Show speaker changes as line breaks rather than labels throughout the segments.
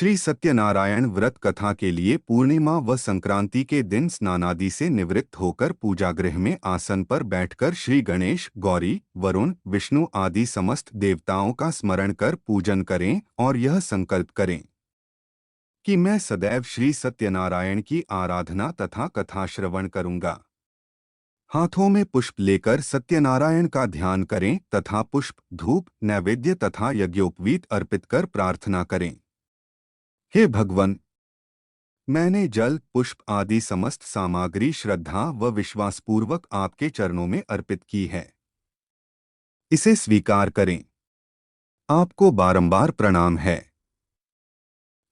श्री सत्यनारायण व्रत कथा के लिए पूर्णिमा व संक्रांति के दिन स्नानादि से निवृत्त होकर पूजागृह में आसन पर बैठकर श्री गणेश, गौरी, वरुण, विष्णु आदि समस्त देवताओं का स्मरण कर पूजन करें और यह संकल्प करें कि मैं सदैव श्री सत्यनारायण की आराधना तथा कथा श्रवण करूंगा। हाथों में पुष्प लेकर सत्यनारायण का ध्यान करें तथा पुष्प, धूप, नैवेद्य तथा यज्ञोपवीत अर्पित कर प्रार्थना करें। हे भगवान, मैंने जल, पुष्प आदि समस्त सामग्री श्रद्धा व विश्वासपूर्वक आपके चरणों में अर्पित की है। इसे स्वीकार करें। आपको बारंबार प्रणाम है।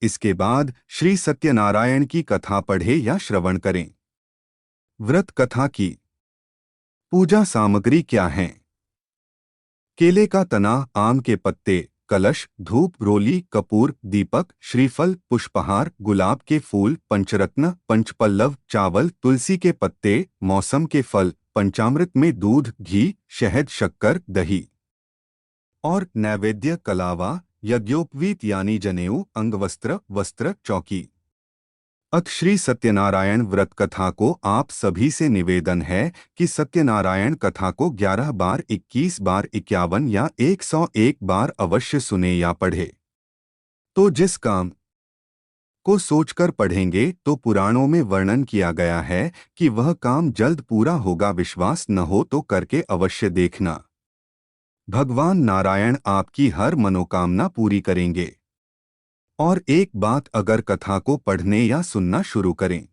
इसके बाद श्री सत्यनारायण की कथा पढ़े या श्रवण करें। व्रत कथा की पूजा सामग्री क्या है? केले का तना, आम के पत्ते, कलश, धूप, रोली, कपूर, दीपक, श्रीफल, पुष्पहार, गुलाब के फूल, पंचरत्न, पंचपल्लव, चावल, तुलसी के पत्ते, मौसम के फल, पंचामृत में दूध, घी, शहद, शक्कर, दही और नैवेद्य कलावा, यज्ञोपवीत यानी जनेऊ, अंगवस्त्र, वस्त्र, चौकी। अत श्री सत्यनारायण व्रत कथा को आप सभी से निवेदन है कि सत्यनारायण कथा को 11 बार, 21 बार, 51 या 101 बार अवश्य सुने या पढ़े। तो जिस काम को सोचकर पढ़ेंगे तो पुराणों में वर्णन किया गया है कि वह काम जल्द पूरा होगा। विश्वास न हो तो करके अवश्य देखना। भगवान नारायण आपकी हर मनोकामना पूरी करेंगे। और एक बात, अगर कथा को पढ़ने या सुनना शुरू करें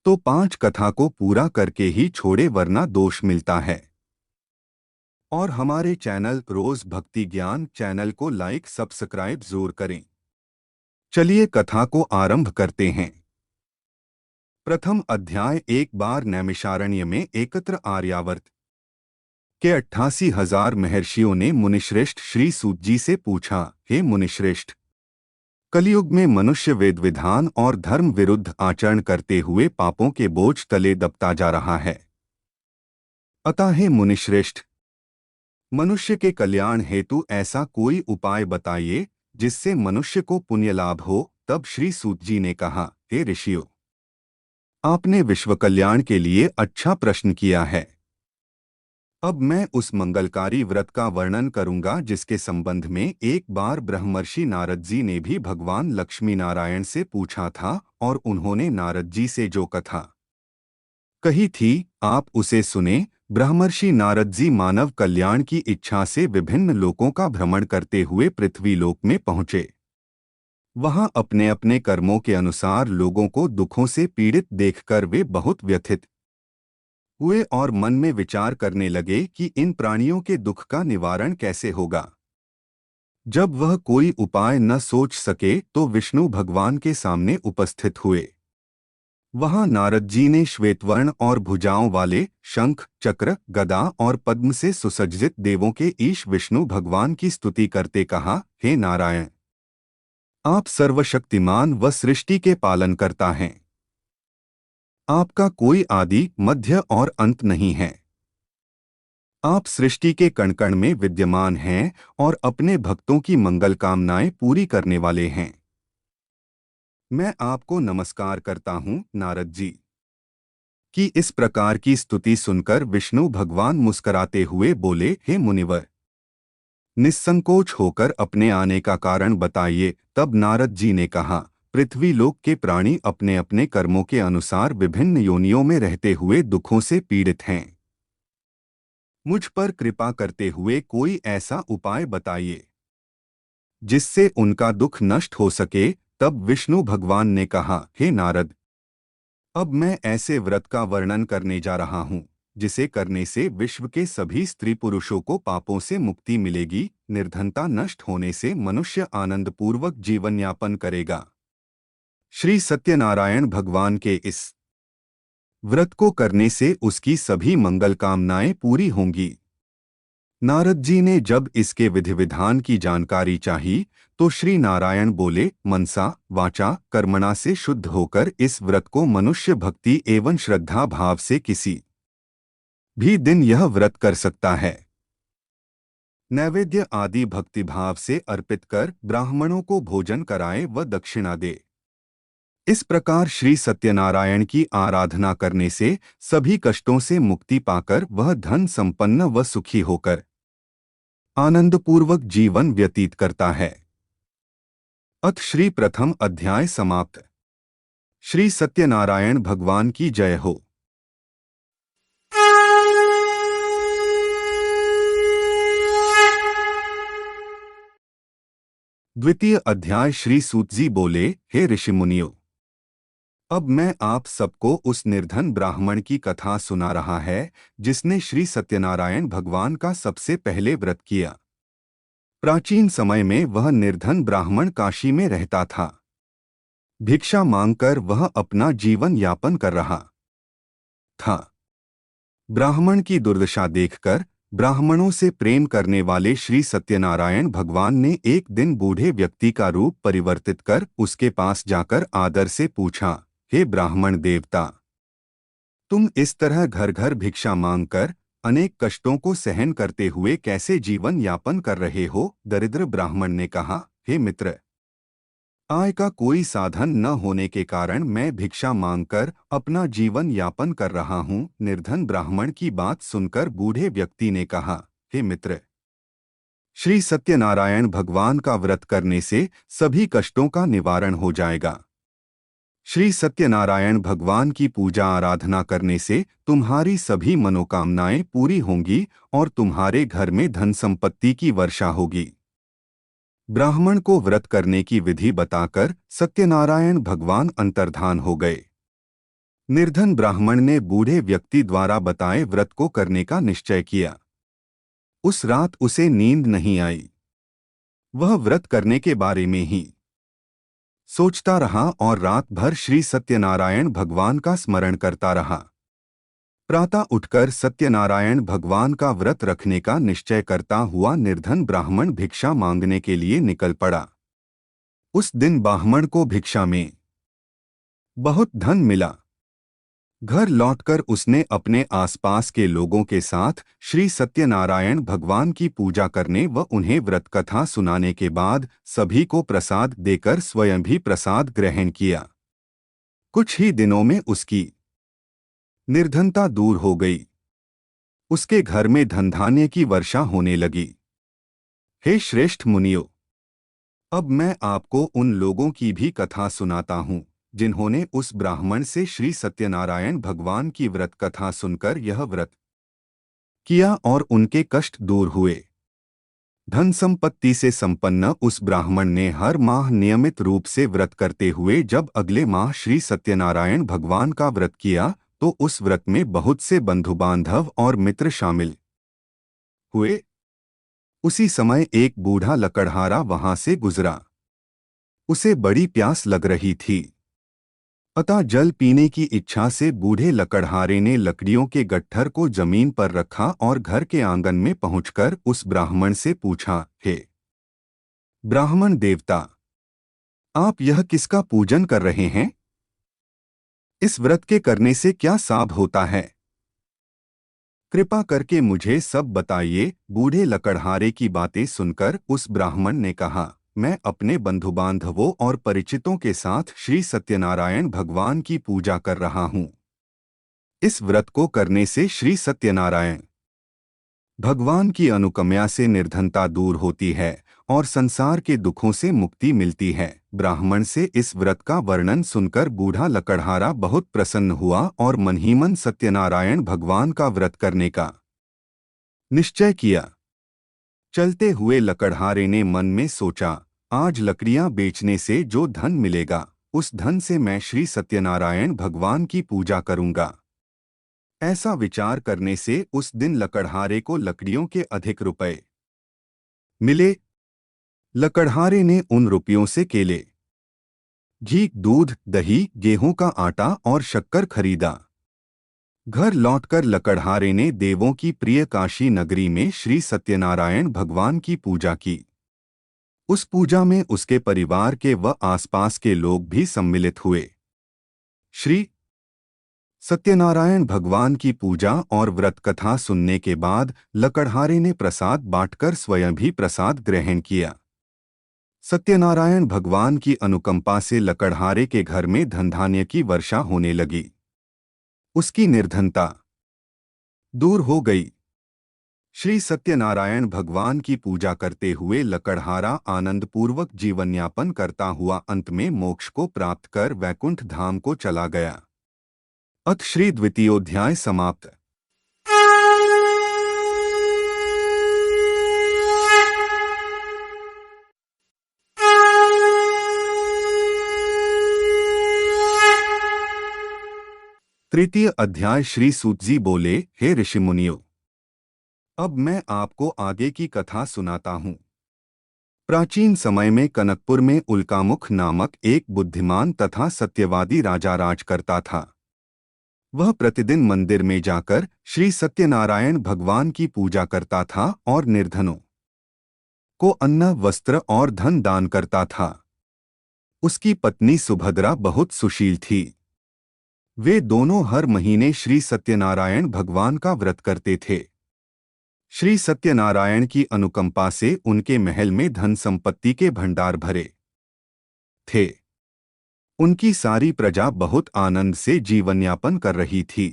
तो 5 कथा को पूरा करके ही छोड़े, वरना दोष मिलता है। और हमारे चैनल रोज भक्ति ज्ञान चैनल को लाइक सब्सक्राइब जरूर करें। चलिए कथा को आरंभ करते हैं। प्रथम अध्याय। एक बार नैमिषारण्य में एकत्र आर्यावर्त के 88,000 महर्षियों ने मुनिश्रेष्ठ श्री सूत जी से पूछा, हे मुनिश्रेष्ठ, कलयुग में मनुष्य वेद विधान और धर्म विरुद्ध आचरण करते हुए पापों के बोझ तले दबता जा रहा है। अतः हे मुनिश्रेष्ठ, मनुष्य के कल्याण हेतु ऐसा कोई उपाय बताइए जिससे मनुष्य को पुण्य लाभ हो। तब श्री सूत जी ने कहा, हे ऋषियों, आपने विश्व कल्याण के लिए अच्छा प्रश्न किया है। अब मैं उस मंगलकारी व्रत का वर्णन करूंगा जिसके संबंध में एक बार ब्रह्मर्षि नारद जी ने भी भगवान लक्ष्मी नारायण से पूछा था और उन्होंने नारद जी से जो कथा कही थी, आप उसे सुने। ब्रह्मर्षि नारद जी मानव कल्याण की इच्छा से विभिन्न लोकों का भ्रमण करते हुए पृथ्वी लोक में पहुंचे। वहां अपने अपने कर्मों के अनुसार लोगों को दुखों से पीड़ित देखकर वे बहुत व्यथित हुए और मन में विचार करने लगे कि इन प्राणियों के दुख का निवारण कैसे होगा। जब वह कोई उपाय न सोच सके तो विष्णु भगवान के सामने उपस्थित हुए। वहां नारद जी ने श्वेतवर्ण और भुजाओं वाले शंख, चक्र, गदा और पद्म से सुसज्जित देवों के ईश विष्णु भगवान की स्तुति करते कहा, हे नारायण, आप सर्वशक्तिमान व सृष्टि के पालन करता हैं। आपका कोई आदि, मध्य और अंत नहीं है। आप सृष्टि के कण कण में विद्यमान हैं और अपने भक्तों की मंगल कामनाएं पूरी करने वाले हैं। मैं आपको नमस्कार करता हूँ नारद जी की इस प्रकार की स्तुति सुनकर विष्णु भगवान मुस्कुराते हुए बोले, हे मुनिवर, निस्संकोच होकर अपने आने का कारण बताइए। तब नारद जी ने कहा, पृथ्वी लोक के प्राणी अपने अपने कर्मों के अनुसार विभिन्न योनियों में रहते हुए दुखों से पीड़ित हैं। मुझ पर कृपा करते हुए कोई ऐसा उपाय बताइए जिससे उनका दुख नष्ट हो सके। तब विष्णु भगवान ने कहा, हे नारद, अब मैं ऐसे व्रत का वर्णन करने जा रहा हूँ जिसे करने से विश्व के सभी स्त्री पुरुषों को पापों से मुक्ति मिलेगी, निर्धनता नष्ट होने से मनुष्य आनंदपूर्वक जीवन यापन करेगा। श्री सत्यनारायण भगवान के इस व्रत को करने से उसकी सभी मंगल कामनाएं पूरी होंगी। नारद जी ने जब इसके विधि विधान की जानकारी चाही तो श्री नारायण बोले, मनसा वाचा कर्मणा से शुद्ध होकर इस व्रत को मनुष्य भक्ति एवं श्रद्धा भाव से किसी भी दिन यह व्रत कर सकता है। नैवेद्य आदि भक्तिभाव से अर्पित कर ब्राह्मणों को भोजन कराए व दक्षिणा दे। इस प्रकार श्री सत्यनारायण की आराधना करने से सभी कष्टों से मुक्ति पाकर वह धन संपन्न व सुखी होकर आनंदपूर्वक जीवन व्यतीत करता है। अथ श्री प्रथम अध्याय समाप्त। श्री सत्यनारायण भगवान की जय हो। द्वितीय अध्याय। श्री सूत जी बोले, हे ऋषिमुनियों, अब मैं आप सबको उस निर्धन ब्राह्मण की कथा सुना रहा है जिसने श्री सत्यनारायण भगवान का सबसे पहले व्रत किया। प्राचीन समय में वह निर्धन ब्राह्मण काशी में रहता था। भिक्षा मांगकर वह अपना जीवन यापन कर रहा था। ब्राह्मण की दुर्दशा देखकर ब्राह्मणों से प्रेम करने वाले श्री सत्यनारायण भगवान ने एक दिन बूढ़े व्यक्ति का रूप परिवर्तित कर उसके पास जाकर आदर से पूछा, हे ब्राह्मण देवता, तुम इस तरह घर घर भिक्षा मांगकर अनेक कष्टों को सहन करते हुए कैसे जीवन यापन कर रहे हो? दरिद्र ब्राह्मण ने कहा, हे मित्र, आय का कोई साधन न होने के कारण मैं भिक्षा मांगकर अपना जीवन यापन कर रहा हूँ। निर्धन ब्राह्मण की बात सुनकर बूढ़े व्यक्ति ने कहा, हे मित्र, श्री सत्यनारायण भगवान का व्रत करने से सभी कष्टों का निवारण हो जाएगा। श्री सत्यनारायण भगवान की पूजा आराधना करने से तुम्हारी सभी मनोकामनाएं पूरी होंगी और तुम्हारे घर में धन संपत्ति की वर्षा होगी। ब्राह्मण को व्रत करने की विधि बताकर सत्यनारायण भगवान अंतर्धान हो गए। निर्धन ब्राह्मण ने बूढ़े व्यक्ति द्वारा बताए व्रत को करने का निश्चय किया। उस रात उसे नींद नहीं आई। वह व्रत करने के बारे में ही सोचता रहा और रात भर श्री सत्यनारायण भगवान का स्मरण करता रहा। प्रातः उठकर सत्यनारायण भगवान का व्रत रखने का निश्चय करता हुआ निर्धन ब्राह्मण भिक्षा मांगने के लिए निकल पड़ा। उस दिन ब्राह्मण को भिक्षा में बहुत धन मिला। घर लौटकर उसने अपने आसपास के लोगों के साथ श्री सत्यनारायण भगवान की पूजा करने व उन्हें व्रत कथा सुनाने के बाद सभी को प्रसाद देकर स्वयं भी प्रसाद ग्रहण किया। कुछ ही दिनों में उसकी निर्धनता दूर हो गई। उसके घर में धन धान्य की वर्षा होने लगी। हे श्रेष्ठ मुनियों, अब मैं आपको उन लोगों की भी कथा सुनाता हूँ जिन्होंने उस ब्राह्मण से श्री सत्यनारायण भगवान की व्रत कथा सुनकर यह व्रत किया और उनके कष्ट दूर हुए। धन संपत्ति से संपन्न उस ब्राह्मण ने हर माह नियमित रूप से व्रत करते हुए जब अगले माह श्री सत्यनारायण भगवान का व्रत किया तो उस व्रत में बहुत से बंधु बांधव और मित्र शामिल हुए। उसी समय एक बूढ़ा लकड़हारा वहां से गुजरा। उसे बड़ी प्यास लग रही थी, अतः जल पीने की इच्छा से बूढ़े लकड़हारे ने लकड़ियों के गट्ठर को जमीन पर रखा और घर के आंगन में पहुंचकर उस ब्राह्मण से पूछा, हे ब्राह्मण देवता, आप यह किसका पूजन कर रहे हैं? इस व्रत के करने से क्या लाभ होता है? कृपा करके मुझे सब बताइए। बूढ़े लकड़हारे की बातें सुनकर उस ब्राह्मण ने कहा, मैं अपने बंधु बांधवों और परिचितों के साथ श्री सत्यनारायण भगवान की पूजा कर रहा हूँ। इस व्रत को करने से श्री सत्यनारायण भगवान की अनुकंपा से निर्धनता दूर होती है और संसार के दुखों से मुक्ति मिलती है। ब्राह्मण से इस व्रत का वर्णन सुनकर बूढ़ा लकड़हारा बहुत प्रसन्न हुआ और मन ही मन सत्यनारायण भगवान का व्रत करने का निश्चय किया। चलते हुए लकड़हारे ने मन में सोचा, आज लकड़ियां बेचने से जो धन मिलेगा उस धन से मैं श्री सत्यनारायण भगवान की पूजा करूंगा। ऐसा विचार करने से उस दिन लकड़हारे को लकड़ियों के अधिक रुपए मिले। लकड़हारे ने उन रुपयों से केले, घी, दूध, दही, गेहूं का आटा और शक्कर खरीदा। घर लौटकर लकड़हारे ने देवों की प्रिय काशी नगरी में श्री सत्यनारायण भगवान की पूजा की। उस पूजा में उसके परिवार के व आसपास के लोग भी सम्मिलित हुए। श्री सत्यनारायण भगवान की पूजा और व्रत कथा सुनने के बाद लकड़हारे ने प्रसाद बांटकर स्वयं भी प्रसाद ग्रहण किया। सत्यनारायण भगवान की अनुकंपा से लकड़हारे के घर में धन धान्य की वर्षा होने लगी। उसकी निर्धनता दूर हो गई। श्री सत्यनारायण भगवान की पूजा करते हुए लकड़हारा आनंदपूर्वक जीवन यापन करता हुआ अंत में मोक्ष को प्राप्त कर वैकुंठ धाम को चला गया। अथ श्री द्वितीयोध्याय समाप्त। तृतीय अध्याय। श्री सूत जी बोले, हे ऋषिमुनियों, अब मैं आपको आगे की कथा सुनाता हूँ। प्राचीन समय में कनकपुर में उल्कामुख नामक एक बुद्धिमान तथा सत्यवादी राजा राज करता था। वह प्रतिदिन मंदिर में जाकर श्री सत्यनारायण भगवान की पूजा करता था और निर्धनों को अन्न, वस्त्र और धन दान करता था। उसकी पत्नी सुभद्रा बहुत सुशील थी। वे दोनों हर महीने श्री सत्यनारायण भगवान का व्रत करते थे। श्री सत्यनारायण की अनुकंपा से उनके महल में धन संपत्ति के भंडार भरे थे। उनकी सारी प्रजा बहुत आनंद से जीवन यापन कर रही थी।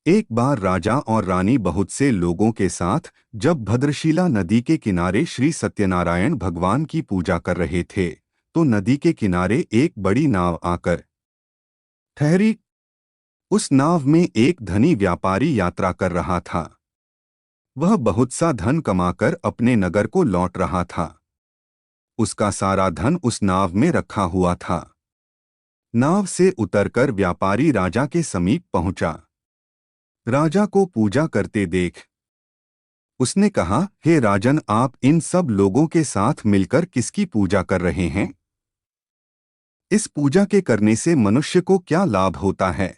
एक बार राजा और रानी बहुत से लोगों के साथ जब भद्रशिला नदी के किनारे श्री सत्यनारायण भगवान की पूजा कर रहे थे, तो नदी के किनारे एक बड़ी नाव आकर ठहरी। उस नाव में एक धनी व्यापारी यात्रा कर रहा था। वह बहुत सा धन कमाकर अपने नगर को लौट रहा था। उसका सारा धन उस नाव में रखा हुआ था। नाव से उतरकर व्यापारी राजा के समीप पहुंचा। राजा को पूजा करते देख उसने कहा, हे राजन, आप इन सब लोगों के साथ मिलकर किसकी पूजा कर रहे हैं? इस पूजा के करने से मनुष्य को क्या लाभ होता है?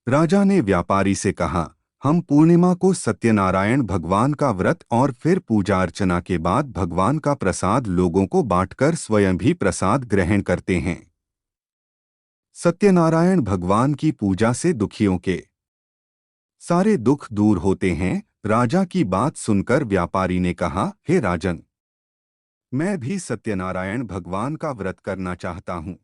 राजा ने व्यापारी से कहा, हम पूर्णिमा को सत्यनारायण भगवान का व्रत और फिर पूजा अर्चना के बाद भगवान का प्रसाद लोगों को बांटकर स्वयं भी प्रसाद ग्रहण करते हैं। सत्यनारायण भगवान की पूजा से दुखियों के सारे दुख दूर होते हैं। राजा की बात सुनकर व्यापारी ने कहा, हे राजन, मैं भी सत्यनारायण भगवान का व्रत करना चाहता हूँ।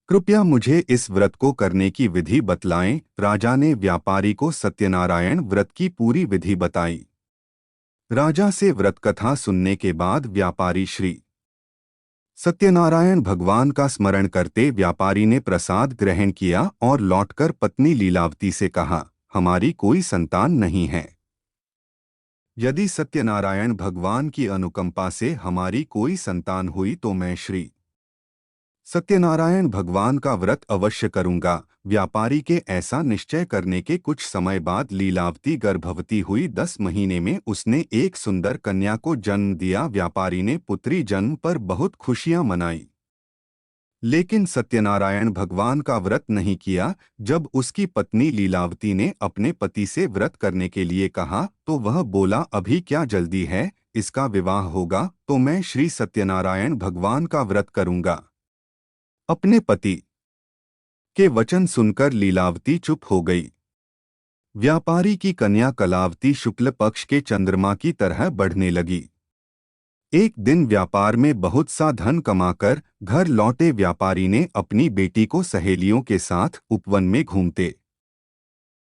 कृपया मुझे इस व्रत को करने की विधि बतलाएं। राजा ने व्यापारी को सत्यनारायण व्रत की पूरी विधि बताई। राजा से व्रत कथा सुनने के बाद व्यापारी श्री सत्यनारायण भगवान का स्मरण करते व्यापारी ने प्रसाद ग्रहण किया और लौटकर पत्नी लीलावती से कहा, हमारी कोई संतान नहीं है। यदि सत्यनारायण भगवान की अनुकंपा से हमारी कोई संतान हुई तो मैं श्री सत्यनारायण भगवान का व्रत अवश्य करूंगा। व्यापारी के ऐसा निश्चय करने के कुछ समय बाद लीलावती गर्भवती हुई। 10 महीने में उसने एक सुंदर कन्या को जन्म दिया। व्यापारी ने पुत्री जन्म पर बहुत खुशियां मनाई, लेकिन सत्यनारायण भगवान का व्रत नहीं किया। जब उसकी पत्नी लीलावती ने अपने पति से व्रत करने के लिए कहा तो वह बोला, अभी क्या जल्दी है, इसका विवाह होगा तो मैं श्री सत्यनारायण भगवान का व्रत करूंगा। अपने पति के वचन सुनकर लीलावती चुप हो गई। व्यापारी की कन्या कलावती शुक्ल पक्ष के चंद्रमा की तरह बढ़ने लगी। एक दिन व्यापार में बहुत सा धन कमाकर घर लौटे व्यापारी ने अपनी बेटी को सहेलियों के साथ उपवन में घूमते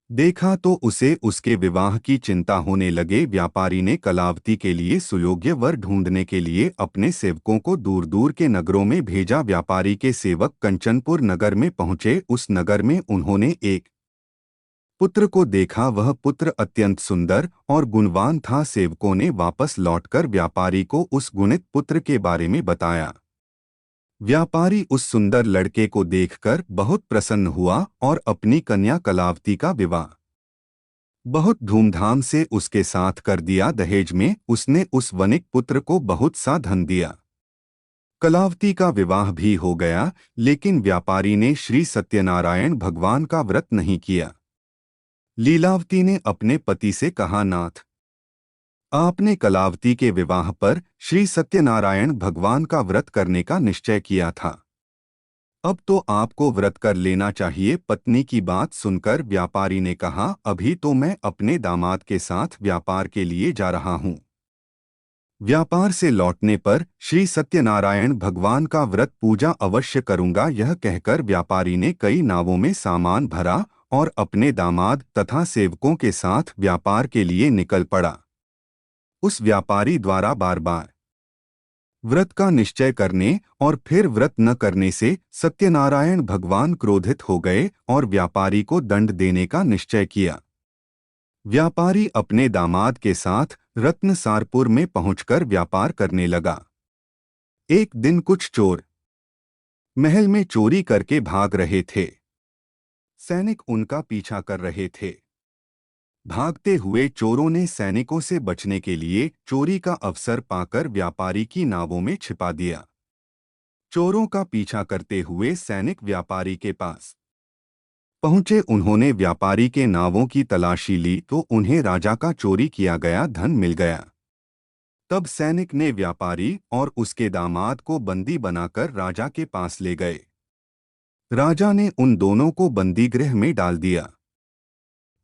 देखा तो उसे उसके विवाह की चिंता होने लगे। व्यापारी ने कलावती के लिए सुयोग्य वर ढूंढने के लिए अपने सेवकों को दूर दूर के नगरों में भेजा। व्यापारी के सेवक कंचनपुर नगर में पहुंचे। उस नगर में उन्होंने एक पुत्र को देखा। वह पुत्र अत्यंत सुंदर और गुणवान था। सेवकों ने वापस लौटकर व्यापारी को उस गुणित पुत्र के बारे में बताया। व्यापारी उस सुंदर लड़के को देखकर बहुत प्रसन्न हुआ और अपनी कन्या कलावती का विवाह बहुत धूमधाम से उसके साथ कर दिया। दहेज में उसने उस वनिक पुत्र को बहुत सा धन दिया। कलावती का विवाह भी हो गया, लेकिन व्यापारी ने श्री सत्यनारायण भगवान का व्रत नहीं किया। लीलावती ने अपने पति से कहा, नाथ, आपने कलावती के विवाह पर श्री सत्यनारायण भगवान का व्रत करने का निश्चय किया था। अब तो आपको व्रत कर लेना चाहिए। पत्नी की बात सुनकर व्यापारी ने कहा, अभी तो मैं अपने दामाद के साथ व्यापार के लिए जा रहा हूँ। व्यापार से लौटने पर श्री सत्यनारायण भगवान का व्रत पूजा अवश्य करूंगा। यह कहकर व्यापारी ने कई नावों में सामान भरा और अपने दामाद तथा सेवकों के साथ व्यापार के लिए निकल पड़ा। उस व्यापारी द्वारा बार बार व्रत का निश्चय करने और फिर व्रत न करने से सत्यनारायण भगवान क्रोधित हो गए और व्यापारी को दंड देने का निश्चय किया। व्यापारी अपने दामाद के साथ रत्नसारपुर में पहुंचकर व्यापार करने लगा। एक दिन कुछ चोर महल में चोरी करके भाग रहे थे। सैनिक उनका पीछा कर रहे थे। भागते हुए चोरों ने सैनिकों से बचने के लिए चोरी का अवसर पाकर व्यापारी की नावों में छिपा दिया। चोरों का पीछा करते हुए सैनिक व्यापारी के पास पहुंचे। उन्होंने व्यापारी के नावों की तलाशी ली तो उन्हें राजा का चोरी किया गया धन मिल गया। तब सैनिक ने व्यापारी और उसके दामाद को बंदी बनाकर राजा के पास ले गए। राजा ने उन दोनों को बंदीगृह में डाल दिया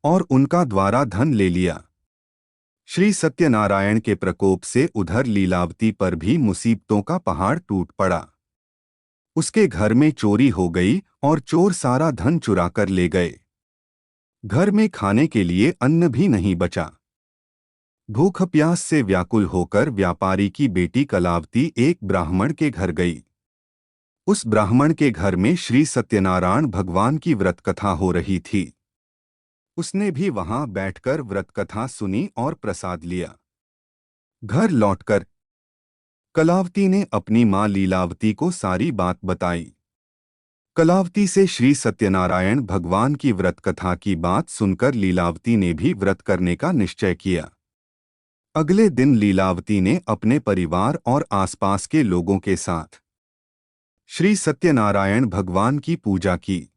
और उनका द्वारा धन ले लिया। श्री सत्यनारायण के प्रकोप से उधर लीलावती पर भी मुसीबतों का पहाड़ टूट पड़ा। उसके घर में चोरी हो गई और चोर सारा धन चुराकर ले गए। घर में खाने के लिए अन्न भी नहीं बचा। भूख प्यास से व्याकुल होकर व्यापारी की बेटी कलावती एक ब्राह्मण के घर गई। उस ब्राह्मण के घर में श्री सत्यनारायण भगवान की व्रत कथा हो रही थी। उसने भी वहां बैठकर व्रत कथा सुनी और प्रसाद लिया। घर लौटकर कलावती ने अपनी मां लीलावती को सारी बात बताई। कलावती से श्री सत्यनारायण भगवान की व्रत कथा की बात सुनकर लीलावती ने भी व्रत करने का निश्चय किया। अगले दिन लीलावती ने अपने परिवार और आसपास के लोगों के साथ श्री सत्यनारायण भगवान की पूजा की।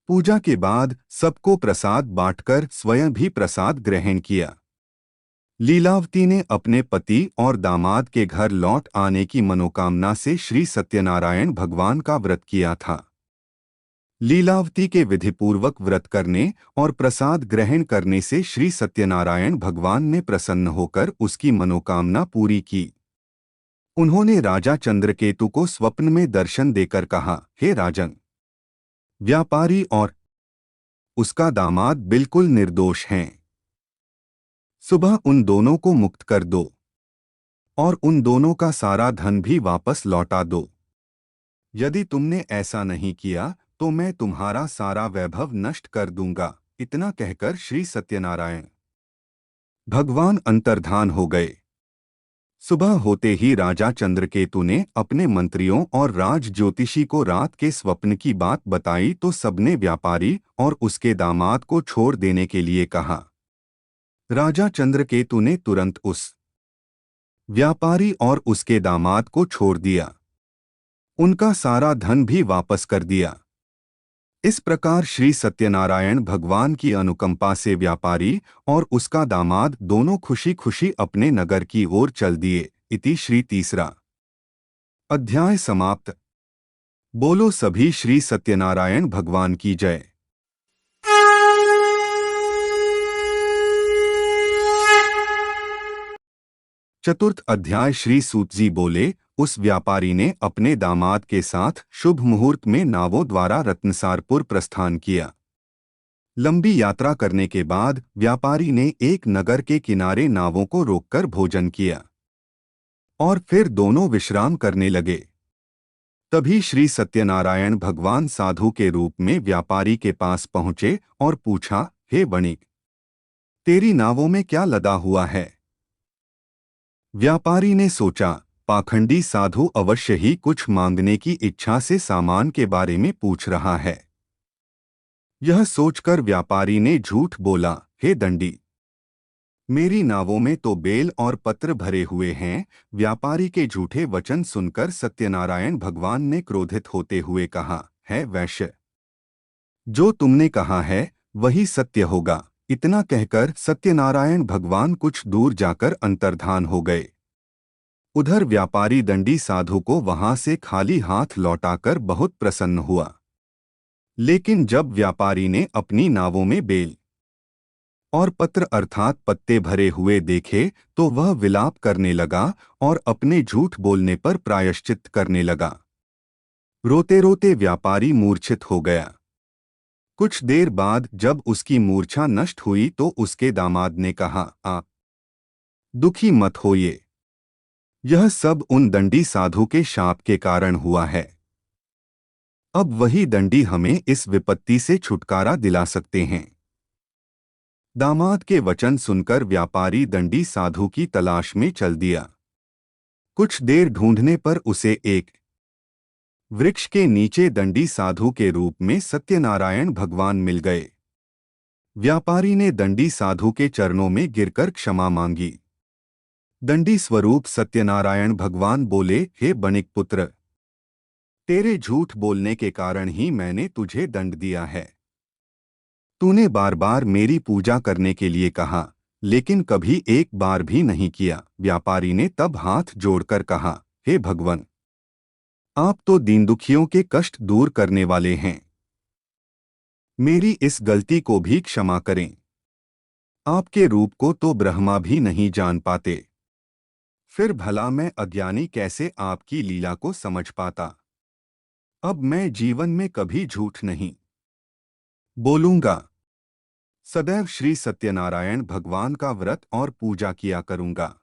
पूजा के बाद सबको प्रसाद बांटकर स्वयं भी प्रसाद ग्रहण किया। लीलावती ने अपने पति और दामाद के घर लौट आने की मनोकामना से श्री सत्यनारायण भगवान का व्रत किया था। लीलावती के विधिपूर्वक व्रत करने और प्रसाद ग्रहण करने से श्री सत्यनारायण भगवान ने प्रसन्न होकर उसकी मनोकामना पूरी की। उन्होंने राजा चंद्रकेतु को स्वप्न में दर्शन देकर कहा, हे राजन, व्यापारी और उसका दामाद बिल्कुल निर्दोष हैं। सुबह उन दोनों को मुक्त कर दो और उन दोनों का सारा धन भी वापस लौटा दो। यदि तुमने ऐसा नहीं किया तो मैं तुम्हारा सारा वैभव नष्ट कर दूंगा। इतना कहकर श्री सत्यनारायण भगवान अंतर्धान हो गए। सुबह होते ही राजा चंद्रकेतु ने अपने मंत्रियों और राज ज्योतिषी को रात के स्वप्न की बात बताई तो सबने व्यापारी और उसके दामाद को छोड़ देने के लिए कहा। राजा चंद्रकेतु ने तुरंत उस व्यापारी और उसके दामाद को छोड़ दिया। उनका सारा धन भी वापस कर दिया। इस प्रकार श्री सत्यनारायण भगवान की अनुकंपा से व्यापारी और उसका दामाद दोनों खुशी खुशी अपने नगर की ओर चल दिए। इति श्री तीसरा अध्याय समाप्त। बोलो सभी श्री सत्यनारायण भगवान की जय। चतुर्थ अध्याय। श्री सूत जी बोले, उस व्यापारी ने अपने दामाद के साथ शुभ मुहूर्त में नावों द्वारा रत्नसारपुर प्रस्थान किया। लंबी यात्रा करने के बाद व्यापारी ने एक नगर के किनारे नावों को रोककर भोजन किया और फिर दोनों विश्राम करने लगे। तभी श्री सत्यनारायण भगवान साधु के रूप में व्यापारी के पास पहुंचे और पूछा, हे वणिक, तेरी नावों में क्या लदा हुआ है? व्यापारी ने सोचा, पाखंडी साधु अवश्य ही कुछ मांगने की इच्छा से सामान के बारे में पूछ रहा है। यह सोचकर व्यापारी ने झूठ बोला, हे दंडी, मेरी नावों में तो बेल और पत्र भरे हुए हैं। व्यापारी के झूठे वचन सुनकर सत्यनारायण भगवान ने क्रोधित होते हुए कहा, है वैश्य, जो तुमने कहा है वही सत्य होगा। इतना कहकर सत्यनारायण भगवान कुछ दूर जाकर अंतर्धान हो गए। उधर व्यापारी दंडी साधु को वहां से खाली हाथ लौटाकर बहुत प्रसन्न हुआ। लेकिन जब व्यापारी ने अपनी नावों में बेल और पत्र अर्थात पत्ते भरे हुए देखे तो वह विलाप करने लगा और अपने झूठ बोलने पर प्रायश्चित करने लगा। रोते रोते व्यापारी मूर्छित हो गया। कुछ देर बाद जब उसकी मूर्छा नष्ट हुई तो उसके दामाद ने कहा, आप दुखी मत होइए, यह सब उन दंडी साधु के शाप के कारण हुआ है। अब वही दंडी हमें इस विपत्ति से छुटकारा दिला सकते हैं। दामाद के वचन सुनकर व्यापारी दंडी साधु की तलाश में चल दिया। कुछ देर ढूंढने पर उसे एक वृक्ष के नीचे दंडी साधु के रूप में सत्यनारायण भगवान मिल गए। व्यापारी ने दंडी साधु के चरणों में गिरकर क्षमा मांगी। दंडी स्वरूप सत्यनारायण भगवान बोले, हे बणिक पुत्र, तेरे झूठ बोलने के कारण ही मैंने तुझे दंड दिया है। तूने बार बार मेरी पूजा करने के लिए कहा, लेकिन कभी एक बार भी नहीं किया। व्यापारी ने तब हाथ जोड़कर कहा, हे भगवान, आप तो दीन दुखियों के कष्ट दूर करने वाले हैं। मेरी इस गलती को भी क्षमा करें। आपके रूप को तो ब्रह्मा भी नहीं जान पाते, फिर भला मैं अज्ञानी कैसे आपकी लीला को समझ पाता। अब मैं जीवन में कभी झूठ नहीं बोलूंगा। सदैव श्री सत्यनारायण भगवान का व्रत और पूजा किया करूंगा।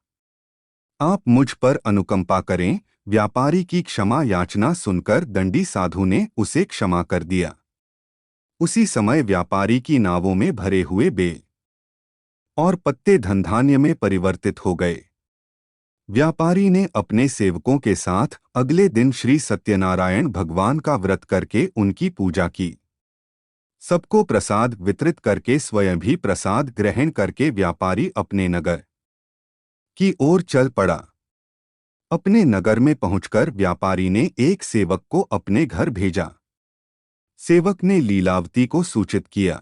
आप मुझ पर अनुकंपा करें। व्यापारी की क्षमा याचना सुनकर दंडी साधु ने उसे क्षमा कर दिया। उसी समय व्यापारी की नावों में भरे हुए बेल और पत्ते धनधान्य में परिवर्तित हो गए। व्यापारी ने अपने सेवकों के साथ अगले दिन श्री सत्यनारायण भगवान का व्रत करके उनकी पूजा की। सबको प्रसाद वितरित करके स्वयं भी प्रसाद ग्रहण करके व्यापारी अपने नगर की ओर चल पड़ा। अपने नगर में पहुंचकर व्यापारी ने एक सेवक को अपने घर भेजा। सेवक ने लीलावती को सूचित किया।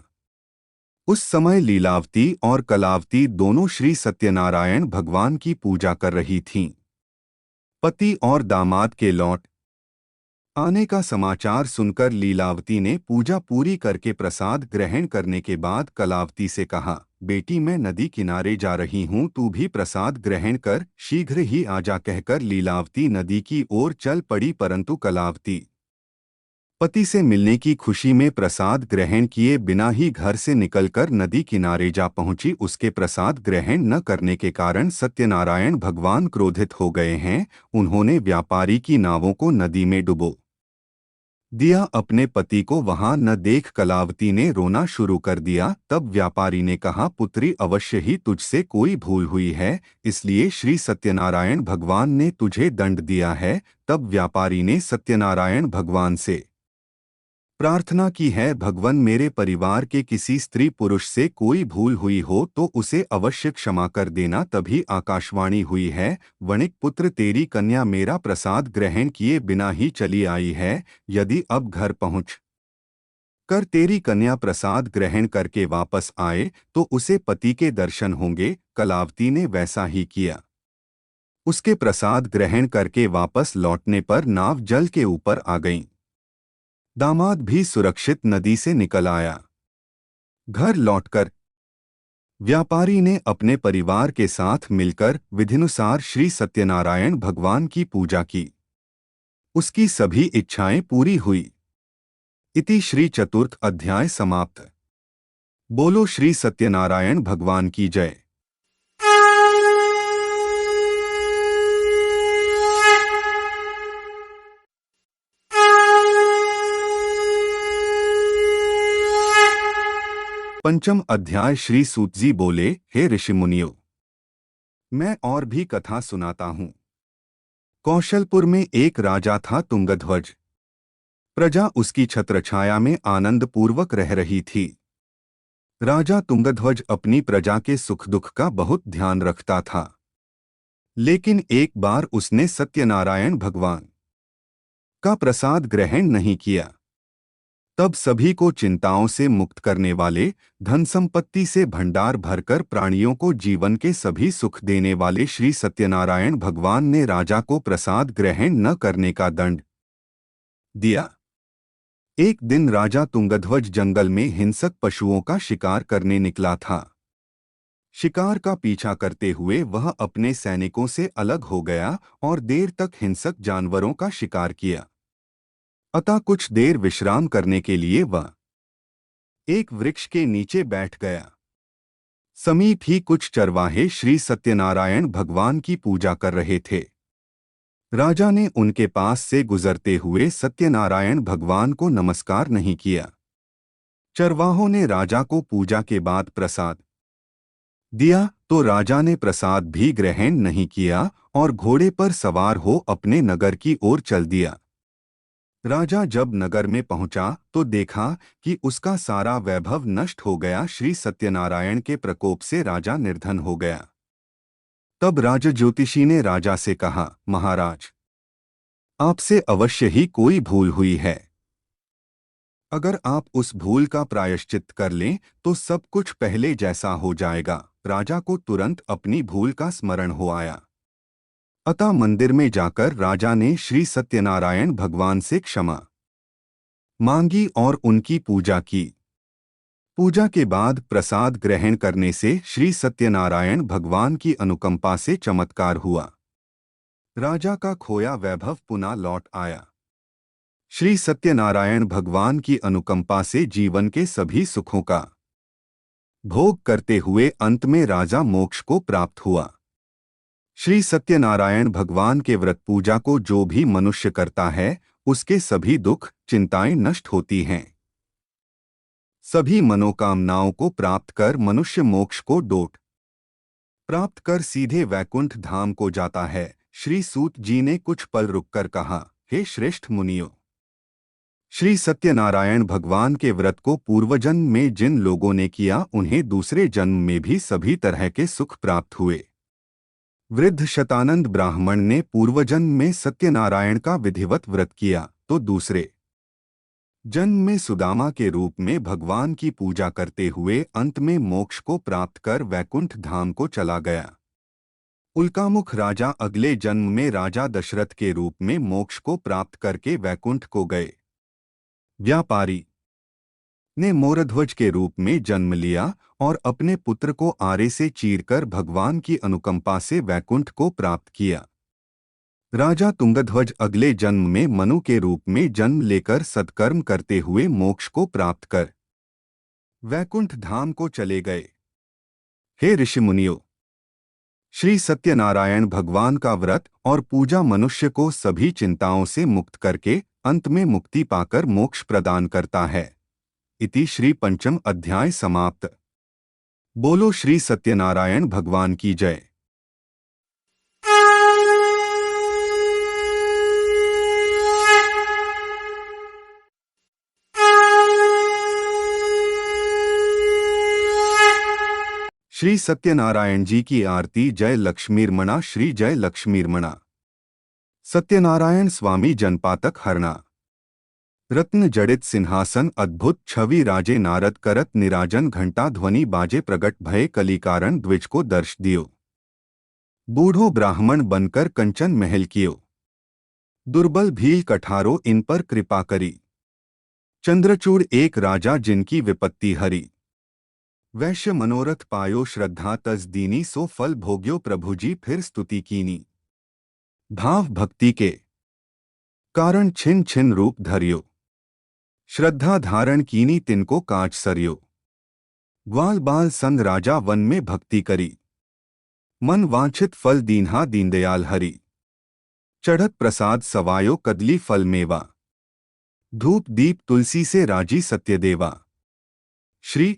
उस समय लीलावती और कलावती दोनों श्री सत्यनारायण भगवान की पूजा कर रही थीं। पति और दामाद के लौट आने का समाचार सुनकर लीलावती ने पूजा पूरी करके प्रसाद ग्रहण करने के बाद कलावती से कहा, बेटी मैं नदी किनारे जा रही हूँ, तू भी प्रसाद ग्रहण कर, शीघ्र ही आजा। कहकर लीलावती नदी की ओर चल पड़ी, परंतु कलावती पति से मिलने की खुशी में प्रसाद ग्रहण किए बिना ही घर से निकलकर नदी किनारे जा पहुंची। उसके प्रसाद ग्रहण न करने के कारण सत्यनारायण भगवान क्रोधित हो गए हैं। उन्होंने व्यापारी की नावों को नदी में डुबो दिया। अपने पति को वहां न देख कलावती ने रोना शुरू कर दिया। तब व्यापारी ने कहा, पुत्री अवश्य ही तुझसे कोई भूल हुई है, इसलिए श्री सत्यनारायण भगवान ने तुझे दंड दिया है। तब व्यापारी ने सत्यनारायण भगवान से प्रार्थना की है, भगवान मेरे परिवार के किसी स्त्री पुरुष से कोई भूल हुई हो तो उसे अवश्य क्षमा कर देना। तभी आकाशवाणी हुई है, वणिक पुत्र तेरी कन्या मेरा प्रसाद ग्रहण किए बिना ही चली आई है। यदि अब घर पहुंच कर तेरी कन्या प्रसाद ग्रहण करके वापस आए तो उसे पति के दर्शन होंगे। कलावती ने वैसा ही किया। उसके प्रसाद ग्रहण करके वापस लौटने पर नाव जल के ऊपर आ गई। दामाद भी सुरक्षित नदी से निकल आया। घर लौटकर व्यापारी ने अपने परिवार के साथ मिलकर विधिनुसार श्री सत्यनारायण भगवान की पूजा की। उसकी सभी इच्छाएं पूरी हुई। इति श्री चतुर्थ अध्याय समाप्त। बोलो श्री सत्यनारायण भगवान की जय। पंचम अध्याय। श्री सूत जी बोले, हे ऋषि मुनियों, मैं और भी कथा सुनाता हूँ। कौशलपुर में एक राजा था तुंगध्वज। प्रजा उसकी छत्रछाया में आनंद पूर्वक रह रही थी। राजा तुंगध्वज अपनी प्रजा के सुख दुख का बहुत ध्यान रखता था। लेकिन एक बार उसने सत्यनारायण भगवान का प्रसाद ग्रहण नहीं किया। तब सभी को चिंताओं से मुक्त करने वाले, धन संपत्ति से भंडार भरकर प्राणियों को जीवन के सभी सुख देने वाले श्री सत्यनारायण भगवान ने राजा को प्रसाद ग्रहण न करने का दंड दिया। एक दिन राजा तुंगध्वज जंगल में हिंसक पशुओं का शिकार करने निकला था। शिकार का पीछा करते हुए वह अपने सैनिकों से अलग हो गया और देर तक हिंसक जानवरों का शिकार किया। अतः कुछ देर विश्राम करने के लिए वह एक वृक्ष के नीचे बैठ गया। समीप ही कुछ चरवाहे श्री सत्यनारायण भगवान की पूजा कर रहे थे। राजा ने उनके पास से गुजरते हुए सत्यनारायण भगवान को नमस्कार नहीं किया। चरवाहों ने राजा को पूजा के बाद प्रसाद दिया तो राजा ने प्रसाद भी ग्रहण नहीं किया और घोड़े पर सवार हो अपने नगर की ओर चल दिया। राजा जब नगर में पहुंचा तो देखा कि उसका सारा वैभव नष्ट हो गया। श्री सत्यनारायण के प्रकोप से राजा निर्धन हो गया। तब राजा ज्योतिषी ने राजा से कहा, महाराज, आपसे अवश्य ही कोई भूल हुई है। अगर आप उस भूल का प्रायश्चित कर लें तो सब कुछ पहले जैसा हो जाएगा। राजा को तुरंत अपनी भूल का स्मरण हो आया। अतः मंदिर में जाकर राजा ने श्री सत्यनारायण भगवान से क्षमा मांगी और उनकी पूजा की। पूजा के बाद प्रसाद ग्रहण करने से श्री सत्यनारायण भगवान की अनुकंपा से चमत्कार हुआ। राजा का खोया वैभव पुनः लौट आया। श्री सत्यनारायण भगवान की अनुकंपा से जीवन के सभी सुखों का भोग करते हुए अंत में राजा मोक्ष को प्राप्त हुआ। श्री सत्यनारायण भगवान के व्रत पूजा को जो भी मनुष्य करता है उसके सभी दुख चिंताएं नष्ट होती हैं। सभी मनोकामनाओं को प्राप्त कर मनुष्य मोक्ष को डोट प्राप्त कर सीधे वैकुंठ धाम को जाता है। श्री सूत जी ने कुछ पल रुककर कहा, हे श्रेष्ठ मुनियों, श्री सत्यनारायण भगवान के व्रत को पूर्वजन्म में जिन लोगों ने किया उन्हें दूसरे जन्म में भी सभी तरह के सुख प्राप्त हुए। वृद्ध शतानंद ब्राह्मण ने पूर्वजन्म में सत्यनारायण का विधिवत व्रत किया तो दूसरे जन्म में सुदामा के रूप में भगवान की पूजा करते हुए अंत में मोक्ष को प्राप्त कर वैकुंठ धाम को चला गया। उल्कामुख राजा अगले जन्म में राजा दशरथ के रूप में मोक्ष को प्राप्त करके वैकुंठ को गए। व्यापारी ने मोरध्वज के रूप में जन्म लिया और अपने पुत्र को आरे से चीरकर भगवान की अनुकंपा से वैकुंठ को प्राप्त किया। राजा तुंगध्वज अगले जन्म में मनु के रूप में जन्म लेकर सत्कर्म करते हुए मोक्ष को प्राप्त कर वैकुंठ धाम को चले गए। हे ऋषि मुनियों, श्री सत्यनारायण भगवान का व्रत और पूजा मनुष्य को सभी चिंताओं से मुक्त करके अंत में मुक्ति पाकर मोक्ष प्रदान करता है। इति श्री पंचम अध्याय समाप्त। बोलो श्री सत्यनारायण भगवान की जय। श्री सत्यनारायण जी की आरती। जय लक्ष्मीर्मणा, श्री जय लक्ष्मीर्मणा। सत्यनारायण स्वामी जनपातक हरणा। रत्न जड़ित सिंहासन अद्भुत छवि राजे नारद करत निराजन घंटा ध्वनि बाजे प्रगट भय कलिकारण द्विज को दर्श दियो। बूढ़ो ब्राह्मण बनकर कंचन महल कियो। दुर्बल भील कठारो इन पर कृपा करी। चंद्रचूड़ एक राजा जिनकी विपत्ति हरी। वैश्य मनोरथ पायो श्रद्धा तज दीनी सो फल भोग्यो प्रभु जी फिर स्तुति कीनी। भाव भक्ति के कारण छिन छिन रूप धरियो। श्रद्धा धारण कीनी तिनको कांच सरियो। ग्वाल बाल संग राजा वन में भक्ति करी। मन वांछित फल दीन्हा दीनदयाल हरि। चढ़त प्रसाद सवायो कदली फल मेवा। धूप दीप तुलसी से राजी सत्यदेवा। श्री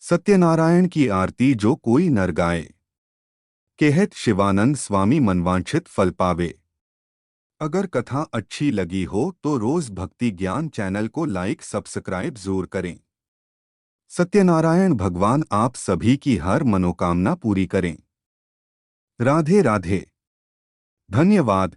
सत्यनारायण की आरती जो कोई नर गाए। कहत शिवानंद स्वामी मनवांछित फल पावे। अगर कथा अच्छी लगी हो तो रोज भक्ति ज्ञान चैनल को लाइक सब्सक्राइब जरूर करें। सत्यनारायण भगवान आप सभी की हर मनोकामना पूरी करें। राधे राधे। धन्यवाद।